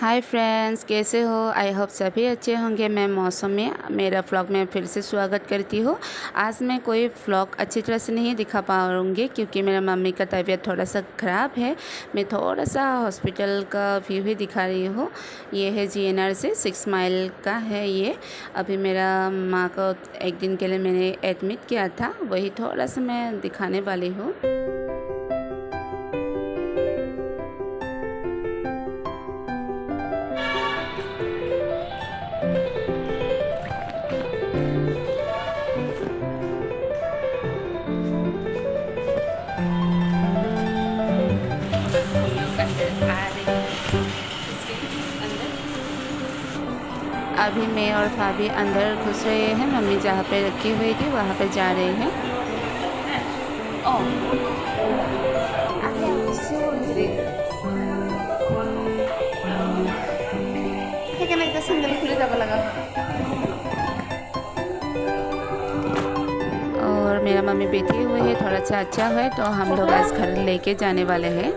Hi friends, कैसे हो? I hope सभी अच्छे होंगे। मैं मौसम में मेरा व्लॉग में फिर से स्वागत करती हूँ। आज मैं कोई व्लॉग अच्छी तरह से नहीं दिखा पाऊँगी क्योंकि मेरा मम्मी का तबीयत थोड़ा सा ख़राब है। मैं थोड़ा सा हॉस्पिटल का व्यू ही दिखा रही हूँ। ये है GNR से 6 माइल का है ये। अभी मेरा माँ को एक दिन के लिए मैंने एडमिट किया था, वही थोड़ा सा मैं दिखाने वाली हूँ। अभी मैं और भाभी अंदर घुस रहे हैं। मम्मी जहाँ पे रखी हुई थी वहाँ पे जा रहे हैं। और मेरा मम्मी बैठी हुई है। थोड़ा सा अच्छा है तो हम लोग आज घर लेके जाने वाले हैं।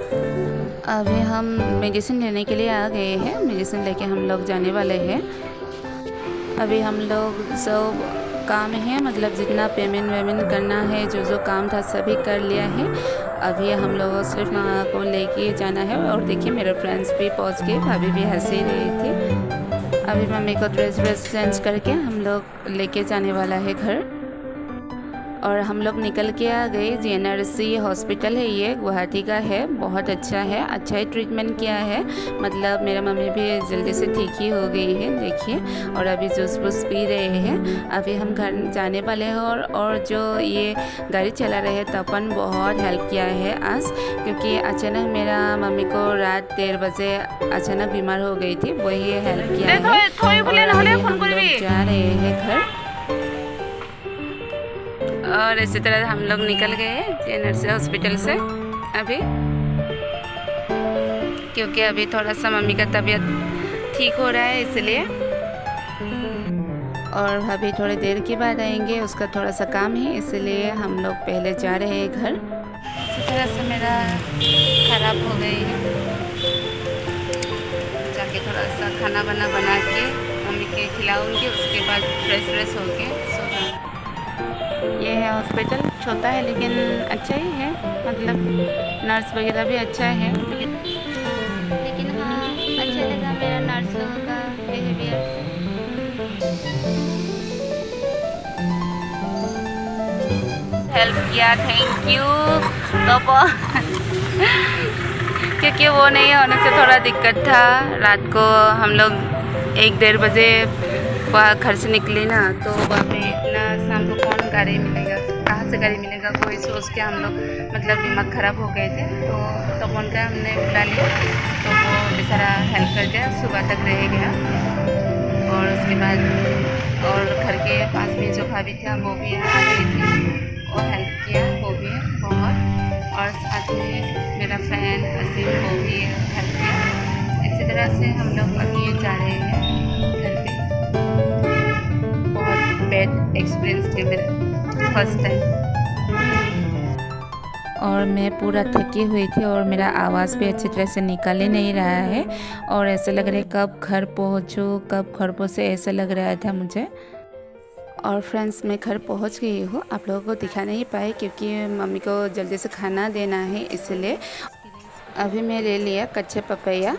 अभी हम मेडिसिन लेने के लिए आ गए हैं। मेडिसिन लेके हम लोग जाने वाले हैं। अभी हम लोग सब काम है, मतलब जितना पेमेंट वेमेंट करना है, जो जो काम था सभी कर लिया है। अभी हम लोग सिर्फ माँ को लेके जाना है। और देखिए मेरे फ्रेंड्स भी पहुँच गए, भाभी भी हंस ही रही थी। अभी मम्मी को ड्रेस व्रेस चेंज करके हम लोग लेके जाने वाला है घर। और हम लोग निकल के आ गए। GNRC हॉस्पिटल है, ये गुवाहाटी का है। बहुत अच्छा है, अच्छा ही ट्रीटमेंट किया है। मतलब मेरा मम्मी भी जल्दी से ठीक ही हो गई है, देखिए। और अभी जूस वूस पी रहे हैं। अभी हम घर जाने वाले हैं। और जो ये गाड़ी चला रहे हैं तपन बहुत हेल्प किया है आज, क्योंकि अचानक मेरा मम्मी को रात 1:30 बजे अचानक बीमार हो गई थी, वही हेल्प किया है। और अभी हम लोग जा रहे हैं घर। और इसी तरह हम लोग निकल गए GNRC हॉस्पिटल से अभी, क्योंकि अभी थोड़ा सा मम्मी का तबीयत ठीक हो रहा है इसलिए। और अभी थोड़ी देर के बाद आएंगे, उसका थोड़ा सा काम है इसलिए हम लोग पहले जा रहे हैं घर। इसी तरह से मेरा ख़राब हो गई है। जाके थोड़ा सा खाना बना के मम्मी के खिलाऊंगी, उसके बाद फ्रेश हो के सोना। ये है हॉस्पिटल, छोटा है लेकिन अच्छा ही है। मतलब नर्स वगैरह भी अच्छा है, लेकिन हाँ अच्छा लगा मेरा नर्स लोगों का बिहेवियर। हेल्प किया, थैंक यू। तो क्योंकि वो नहीं होने से थोड़ा दिक्कत था। रात को हम लोग 1-1:30 बजे वहाँ घर से निकले ना, तो वहाँ पे इतना शाम को कौन गाड़ी मिलेगा, कहाँ से गाड़ी मिलेगा, कोई सोच के हम लोग मतलब दिमाग ख़राब हो गए थे। तो कौन का हमने बुला लिया, तो वो बेचारा हेल्प कर दिया, सुबह तक रह गया। और उसके बाद और घर के पास में जो भाभी था वो भी आ गई थी, वो हेल्प किया, वो भी बहुत। और साथ में मेरा फ्रेंड असीम, वो भी हेल्प किया। इसी तरह से हम लोग अभी जा रहे हैं घर पे। बहुत बैड एक्सपीरियंस थे मेरा फर्स्ट टाइम। और मैं पूरा थकी हुई थी और मेरा आवाज़ भी अच्छी तरह से निकल ही नहीं रहा है। और ऐसे लग रहा है कब घर पहुँचूँ, कब घर पहुँचे, ऐसा लग रहा था मुझे। और फ्रेंड्स, मैं घर पहुँच गई हूँ। आप लोगों को दिखा नहीं पाए क्योंकि मम्मी को जल्दी से खाना देना है, इसलिए। अभी मैं ले लिया कच्चे पपैया,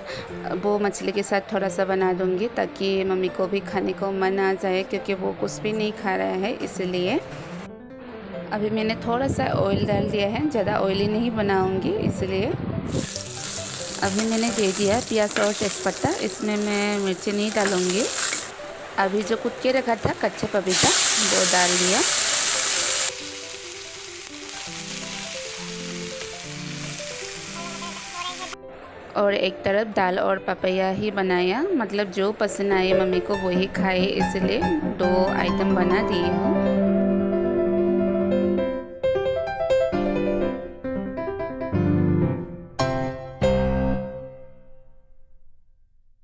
वो मछली के साथ थोड़ा सा बना दूँगी ताकि मम्मी को भी खाने को मन आ जाए, क्योंकि वो कुछ भी नहीं खा रहा है इसलिए। अभी मैंने थोड़ा सा ऑयल डाल दिया है, ज़्यादा ऑयली नहीं बनाऊँगी इसलिए। अभी मैंने दे दिया प्याज और तेज़पत्ता, इसमें मैं मिर्ची नहीं डालूँगी। अभी जो कूट के रखा था कच्चा पपीता वो डाल दिया। और एक तरफ दाल और पपैया ही बनाया, मतलब जो पसंद आए मम्मी को वही खाए, इसलिए 2 आइटम बना दिए हूँ।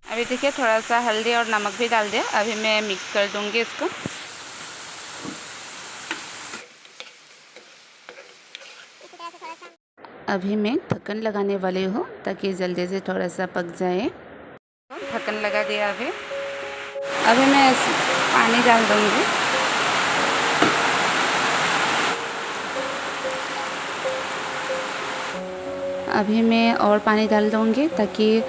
अभी देखिए थोड़ा सा हल्दी और नमक भी डाल दिया। अभी मैं मिक्स कर दूँगी इसको। अभी मैं ढक्कन लगाने वाली हूँ ताकि जल्दी से थोड़ा सा पक जाए। ढक्कन लगा दिया। अभी मैं पानी डाल दूँगी। अभी मैं और पानी डाल दूँगी ताकि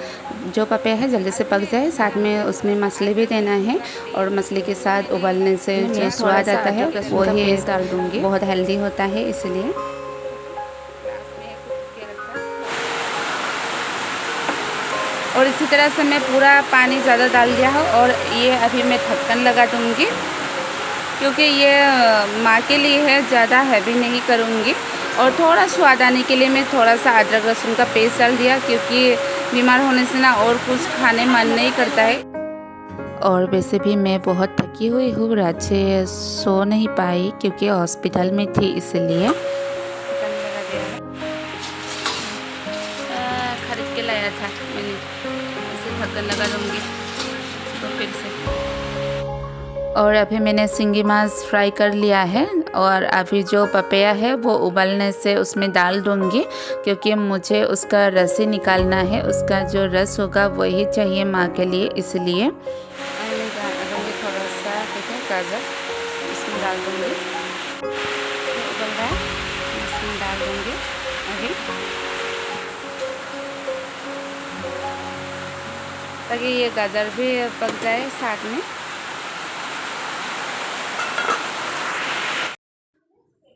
जो पपाया है जल्दी से पक जाए। साथ में उसमें मछली भी देना है और मछली के साथ उबालने से जो स्वाद आता है वही डाल दूँगी। बहुत हेल्दी होता है इसलिए। और इसी तरह से मैं पूरा पानी ज़्यादा डाल दिया है और ये अभी मैं ढक्कन लगा दूँगी क्योंकि ये माँ के लिए है, ज़्यादा हैवी नहीं करूँगी। और थोड़ा स्वाद आने के लिए मैं थोड़ा सा अदरक लहसुन का पेस्ट डाल दिया क्योंकि बीमार होने से ना और कुछ खाने मन नहीं करता है। और वैसे भी मैं बहुत थकी हुई हूँ, रात से सो नहीं पाई क्योंकि हॉस्पिटल में थी इसलिए। खरीद के लाया था मैंने, इसे ढक्कन लगा दूँगी तो फिर से। और अभी मैंने सिंगी मांस फ्राई कर लिया है और अभी जो पपाया है वो उबालने से उसमें डाल दूँगी क्योंकि मुझे उसका रस ही निकालना है। उसका जो रस होगा वही चाहिए माँ के लिए, इसलिए थोड़ा सा गाजर इसमें डाल दूँगी। उबल रहा है, इसमें डाल दूँगी अभी ताकि ये गाजर भी पक जाए साथ में।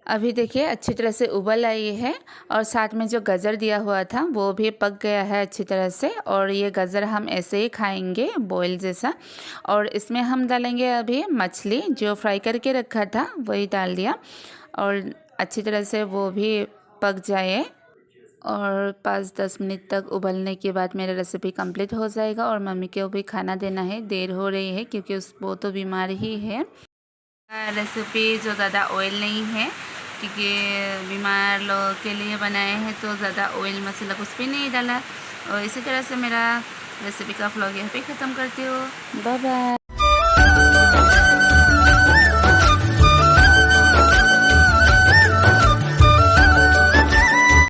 अभी देखिए अच्छी तरह से उबल आई है और साथ में जो गाजर दिया हुआ था वो भी पक गया है अच्छी तरह से। और ये गाजर हम ऐसे ही खाएंगे बॉयल जैसा। और इसमें हम डालेंगे अभी मछली जो फ्राई करके रखा था वही डाल दिया और अच्छी तरह से वो भी पक जाए। और 5-10 मिनट तक उबलने के बाद मेरा रेसिपी कंप्लीट हो जाएगा और मम्मी को भी खाना देना है, देर हो रही है क्योंकि वो तो बीमार ही है। रेसिपी जो ज़्यादा ऑयल नहीं है क्योंकि बीमार लोगों के लिए बनाए हैं तो ज़्यादा ऑयल मसाला कुछ भी नहीं डाला। और इसी तरह से मेरा रेसिपी का व्लॉग यहाँ पे ख़त्म करती हूँ। Bye bye.